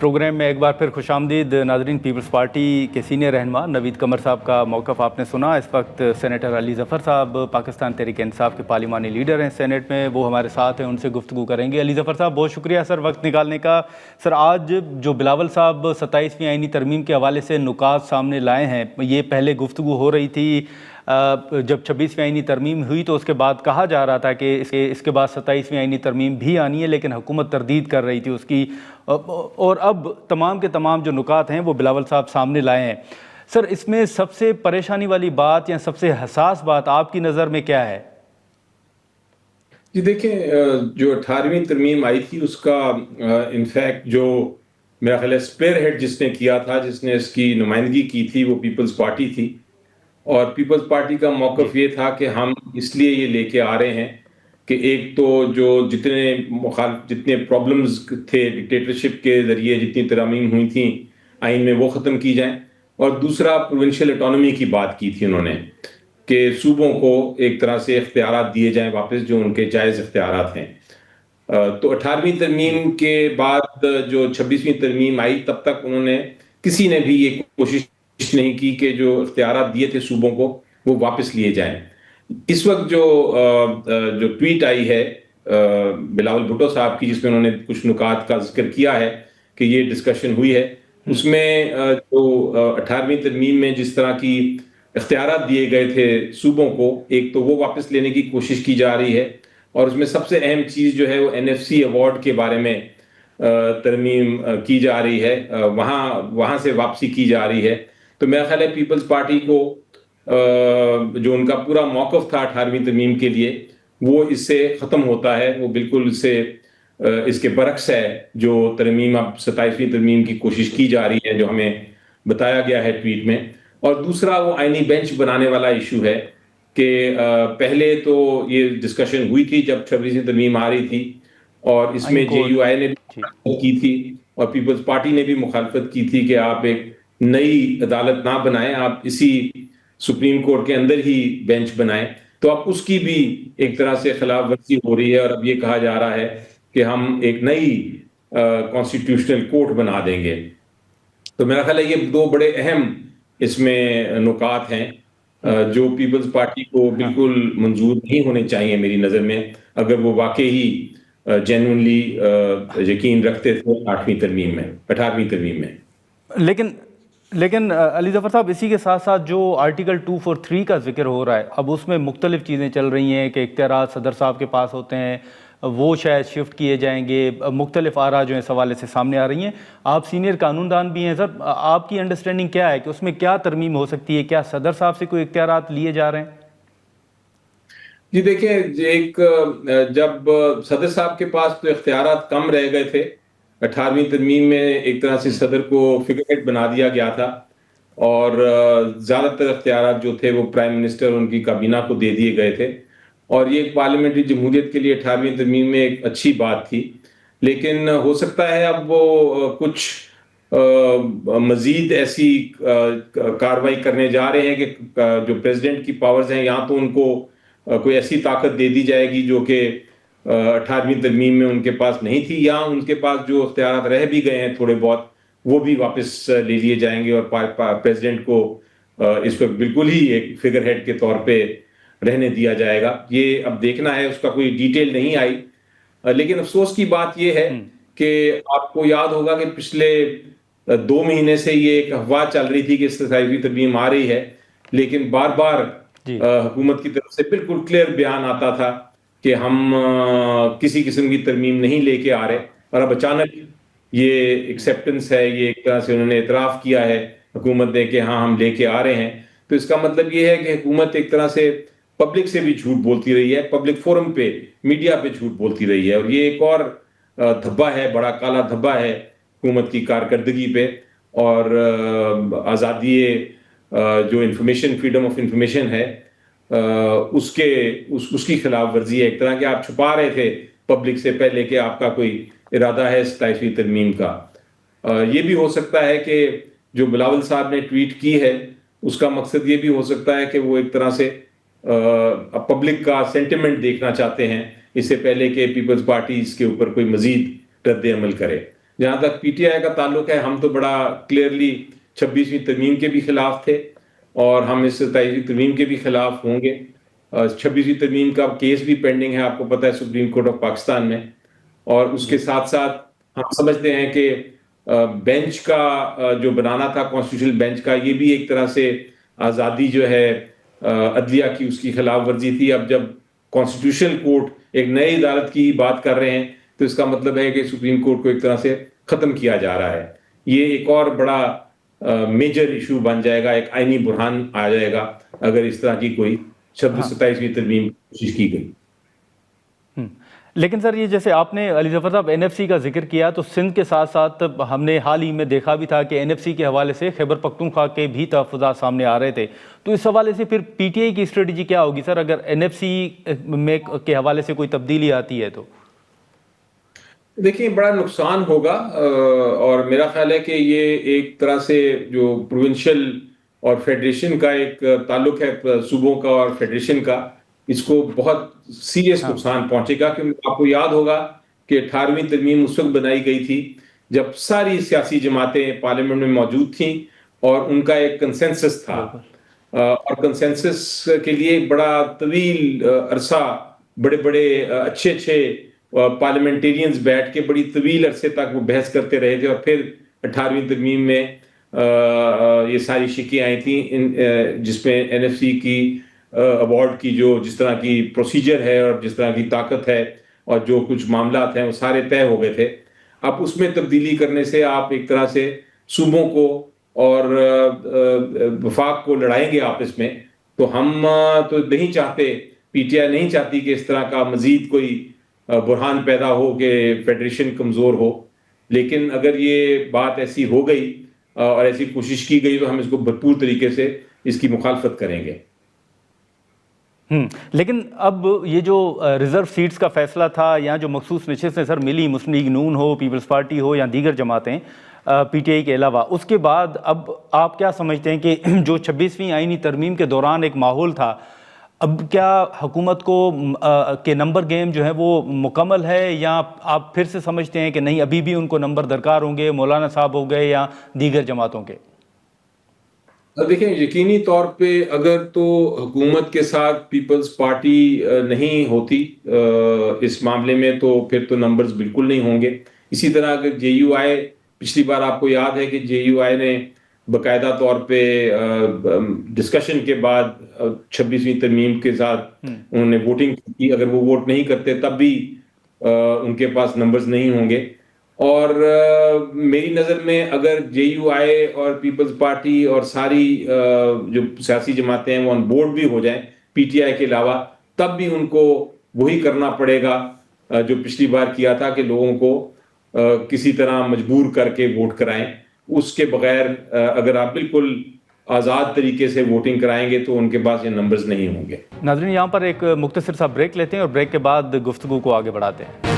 Programme میں ایک بار پھر خوش آمدید ناظرین۔ پیپلز پارٹی کے سینئر رہنما نوید قمر صاحب کا موقف آپ نے سنا۔ اس وقت سینیٹر علی ظفر صاحب پاکستان تحریک انصاف کے پارلیمانی لیڈر ہیں سینیٹ میں، وہ ہمارے ساتھ ہیں، ان سے گفتگو کریں گے۔ علی ظفر صاحب بہت شکریہ سر وقت نکالنے کا۔ سر آج جو بلاول صاحب 27ویں آئینی ترمیم کے حوالے سے نکات سامنے لائے ہیں، یہ پہلے گفتگو ہو رہی تھی جب 26ویں آئینی ترمیم ہوئی تو اس کے بعد کہا جا رہا تھا کہ اس کے بعد 27ویں آئینی ترمیم بھی آنی ہے، لیکن حکومت تردید کر رہی تھی اس کی، اور اب تمام کے تمام جو نکات ہیں وہ بلاول صاحب سامنے لائے ہیں۔ سر اس میں سب سے پریشانی والی بات یا سب سے حساس بات آپ کی نظر میں کیا ہے؟ جی دیکھیں، جو 18ویں ترمیم آئی تھی اس کا انفیکٹ جو میرا خیال ہے اسپیئر ہیڈ جس نے کیا تھا، جس نے اس کی نمائندگی کی تھی، وہ پیپلز پارٹی تھی۔ اور پیپلز پارٹی کا موقف یہ تھا کہ ہم اس لیے یہ لے کے آ رہے ہیں کہ ایک تو جو جتنے پرابلمز تھے ڈکٹیٹرشپ کے ذریعے جتنی ترامیم ہوئی تھیں آئین میں وہ ختم کی جائیں، اور دوسرا پروونشل اٹانومی کی بات کی تھی انہوں نے کہ صوبوں کو ایک طرح سے اختیارات دیے جائیں واپس جو ان کے جائز اختیارات ہیں۔ تو 18ویں ترمیم کے بعد جو 26ویں ترمیم آئی تب تک انہوں نے کسی نے بھی یہ کوشش نہیں کی کہ جو اختیارات دیے تھے صوبوں کو وہ واپس لیے جائیں۔ اس وقت جو ٹویٹ آئی ہے بلاول بھٹو صاحب کی، جس میں انہوں نے کچھ نکات کا ذکر کیا ہے کہ یہ ڈسکشن ہوئی ہے، اس میں جو 18ویں ترمیم میں جس طرح کی اختیارات دیے گئے تھے صوبوں کو، ایک تو وہ واپس لینے کی کوشش کی جا رہی ہے، اور اس میں سب سے اہم چیز جو ہے وہ NFC ایوارڈ کے بارے میں ترمیم کی جا رہی ہے، وہاں سے واپسی کی جا رہی ہے۔ تو میرا خیال ہے پیپلز پارٹی کو جو ان کا پورا موقف تھا 18ویں ترمیم کے لیے وہ اس سے ختم ہوتا ہے، وہ بالکل اس کے برعکس ہے جو ترمیم اب 27ویں ترمیم کی کوشش کی جا رہی ہے جو ہمیں بتایا گیا ہے ٹویٹ میں۔ اور دوسرا وہ آئینی بینچ بنانے والا ایشو ہے کہ پہلے تو یہ ڈسکشن ہوئی تھی جب 26ویں ترمیم آ رہی تھی، اور اس میں JUI نے بھی مخالفت کی تھی اور پیپلز پارٹی نے بھی مخالفت کی تھی کہ آپ ایک نئی عدالت نہ بنائیں، آپ اسی سپریم کورٹ کے اندر ہی بینچ بنائیں۔ تو اب اس کی بھی ایک طرح سے خلاف ورزی ہو رہی ہے، اور اب یہ کہا جا رہا ہے کہ ہم ایک نئی کانسٹیٹیوشنل کورٹ بنا دیں گے۔ تو میرا خیال ہے یہ دو بڑے اہم اس میں نکات ہیں جو پیپلز پارٹی کو بالکل منظور نہیں ہونے چاہیے میری نظر میں، اگر وہ واقعی جینوئنلی یقین رکھتے تھے 18ویں ترمیم میں۔ لیکن علی ظفر صاحب اسی کے ساتھ ساتھ جو آرٹیکل 243 کا ذکر ہو رہا ہے، اب اس میں مختلف چیزیں چل رہی ہیں کہ اختیارات صدر صاحب کے پاس ہوتے ہیں، وہ شاید شفٹ کیے جائیں گے، مختلف آراء جو ہیں اس حوالے سے سامنے آ رہی ہیں۔ آپ سینئر قانون دان بھی ہیں سر، آپ کی انڈرسٹینڈنگ کیا ہے کہ اس میں کیا ترمیم ہو سکتی ہے؟ کیا صدر صاحب سے کوئی اختیارات لیے جا رہے ہیں؟ جی دیکھیں، جب صدر صاحب کے پاس تو اختیارات کم رہ گئے تھے 18ویں ترمیم میں، ایک طرح سے صدر کو فگر ہیڈ بنا دیا گیا تھا، اور زیادہ تر اختیارات جو تھے وہ پرائم منسٹر اور ان کی کابینہ کو دے دیے گئے تھے، اور یہ ایک پارلیمنٹری جمہوریت کے لیے 18ویں ترمیم میں ایک اچھی بات تھی۔ لیکن ہو سکتا ہے اب وہ کچھ مزید ایسی کارروائی کرنے جا رہے ہیں کہ جو پریزیڈنٹ کی پاورز ہیں یہاں تو ان کو کوئی ایسی طاقت دے دی جائے گی جو کہ 18ویں ترمیم میں ان کے پاس نہیں تھی، یا ان کے پاس جو اختیارات رہ بھی گئے ہیں تھوڑے بہت وہ بھی واپس لے لیے جائیں گے، اور پریزیڈنٹ کو اس وقت بالکل ہی ایک فگر ہیڈ کے طور پہ رہنے دیا جائے گا۔ یہ اب دیکھنا ہے، اس کا کوئی ڈیٹیل نہیں آئی، لیکن افسوس کی بات یہ ہے کہ آپ کو یاد ہوگا کہ پچھلے 2 مہینے سے یہ ایک افواہ چل رہی تھی کہ 27ویں ترمیم آ رہی ہے، لیکن بار بار حکومت کی طرف سے بالکل کلیئر بیان آتا تھا کہ ہم کسی قسم کی ترمیم نہیں لے کے آ رہے، اور اب اچانک یہ ایکسیپٹنس ہے، یہ ایک طرح سے انہوں نے اعتراف کیا ہے حکومت نے کہ ہاں ہم لے کے آ رہے ہیں۔ تو اس کا مطلب یہ ہے کہ حکومت ایک طرح سے پبلک سے بھی جھوٹ بولتی رہی ہے، پبلک فورم پہ، میڈیا پہ جھوٹ بولتی رہی ہے، اور یہ ایک اور دھبا ہے، بڑا کالا دھبا ہے حکومت کی کارکردگی پہ، اور آزادی جو انفارمیشن، فریڈم آف انفارمیشن ہے، اس کی خلاف ورزی ہے ایک طرح کہ آپ چھپا رہے تھے پبلک سے پہلے کہ آپ کا کوئی ارادہ ہے 27ویں ترمیم کا۔ یہ بھی ہو سکتا ہے کہ جو بلاول صاحب نے ٹویٹ کی ہے اس کا مقصد یہ بھی ہو سکتا ہے کہ وہ ایک طرح سے پبلک کا سینٹیمنٹ دیکھنا چاہتے ہیں اس سے پہلے کہ پیپلز پارٹی اس کے اوپر کوئی مزید رد عمل کرے۔ جہاں تک پی ٹی آئی کا تعلق ہے، ہم تو بڑا کلیئرلی 26ویں ترمیم کے بھی خلاف تھے اور ہم اس 27ویں ترمیم کے بھی خلاف ہوں گے۔ 26ویں ترمیم کا کیس بھی پینڈنگ ہے، آپ کو پتہ ہے، سپریم کورٹ آف پاکستان میں، اور اس کے ساتھ ساتھ ہم سمجھتے ہیں کہ بینچ کا جو بنانا تھا، کانسٹیٹیوشنل بینچ کا، یہ بھی ایک طرح سے آزادی جو ہے عدلیہ کی، اس کی خلاف ورزی تھی۔ اب جب کانسٹیٹیوشنل کورٹ ایک نئی عدالت کی بات کر رہے ہیں تو اس کا مطلب ہے کہ سپریم کورٹ کو ایک طرح سے ختم کیا جا رہا ہے۔ یہ ایک اور بڑا میجر ایشو بن جائے گا، ایک آئینی بحران آ جائے گا اگر اس طرح کی کوئی 27ویں ترمیم کوشش کی گئی۔ لیکن سر، یہ جیسے آپ نے علی ظفر صاحب این ایف سی کا ذکر کیا، تو سندھ کے ساتھ ساتھ ہم نے حال ہی میں دیکھا بھی تھا کہ این ایف سی کے حوالے سے خیبر پختونخوا کے بھی تحفظات سامنے آ رہے تھے۔ تو اس حوالے سے پھر پی ٹی آئی کی اسٹریٹجی کیا ہوگی سر، اگر این ایف سی میں کے حوالے سے کوئی تبدیلی آتی ہے تو؟ دیکھیں، بڑا نقصان ہوگا، اور میرا خیال ہے کہ یہ ایک طرح سے جو پروونشل اور فیڈریشن کا ایک تعلق ہے، صوبوں کا اور فیڈریشن کا، اس کو بہت سیریس نقصان پہنچے گا۔ کیونکہ آپ کو یاد ہوگا کہ 18ویں ترمیم اس وقت بنائی گئی تھی جب ساری سیاسی جماعتیں پارلیمنٹ میں موجود تھیں اور ان کا ایک کنسنسس تھا، اور کنسنسس کے لیے بڑا طویل عرصہ بڑے بڑے اچھے پارلیمنٹیرینز بیٹھ کے بڑی طویل عرصے تک وہ بحث کرتے رہے تھے، اور پھر 18ویں ترمیم میں یہ ساری شکیں آئی تھیں، جس میں این ایف سی کی ایوارڈ کی جو جس طرح کی پروسیجر ہے اور جس طرح کی طاقت ہے اور جو کچھ معاملات ہیں وہ سارے طے ہو گئے تھے۔ اب اس میں تبدیلی کرنے سے آپ ایک طرح سے صوبوں کو اور وفاق کو لڑائیں گے آپس میں، تو ہم تو نہیں چاہتے، پی ٹی آئی نہیں چاہتی کہ اس طرح کا مزید کوئی بحران پیدا ہو کہ فیڈریشن کمزور ہو۔ لیکن اگر یہ بات ایسی ہو گئی اور ایسی کوشش کی گئی تو ہم اس کو بھرپور طریقے سے اس کی مخالفت کریں گے۔ لیکن اب یہ جو ریزرو سیٹس کا فیصلہ تھا یا جو مخصوص نشستیں سر ملی، مسلم لیگ نون ہو، پیپلز پارٹی ہو یا دیگر جماعتیں پی ٹی آئی کے علاوہ، اس کے بعد اب آپ کیا سمجھتے ہیں کہ جو 26ویں آئینی ترمیم کے دوران ایک ماحول تھا، اب کیا حکومت کو کہ نمبر گیم جو ہے وہ مکمل ہے، یا آپ پھر سے سمجھتے ہیں کہ نہیں، ابھی بھی ان کو نمبر درکار ہوں گے، مولانا صاحب ہو گئے یا دیگر جماعتوں کے؟ دیکھیں، یقینی طور پہ اگر تو حکومت کے ساتھ پیپلز پارٹی نہیں ہوتی اس معاملے میں، تو پھر تو نمبرز بالکل نہیں ہوں گے۔ اسی طرح اگر جے یو آئی، پچھلی بار آپ کو یاد ہے کہ جے یو آئی نے باقاعدہ طور پہ ڈسکشن کے بعد 26ویں ترمیم کے ساتھ انہوں نے ووٹنگ کی، اگر وہ ووٹ نہیں کرتے تب بھی ان کے پاس نمبرز نہیں ہوں گے۔ اور میری نظر میں اگر جے یو آئی اور پیپلز پارٹی اور ساری جو سیاسی جماعتیں ہیں وہ آن بورڈ بھی ہو جائیں پی ٹی آئی کے علاوہ، تب بھی ان کو وہی کرنا پڑے گا جو پچھلی بار کیا تھا، کہ لوگوں کو کسی طرح مجبور کر کے ووٹ کرائیں۔ اس کے بغیر اگر آپ بالکل آزاد طریقے سے ووٹنگ کرائیں گے تو ان کے پاس یہ نمبرز نہیں ہوں گے۔ ناظرین، یہاں پر ایک مختصر سا بریک لیتے ہیں اور بریک کے بعد گفتگو کو آگے بڑھاتے ہیں۔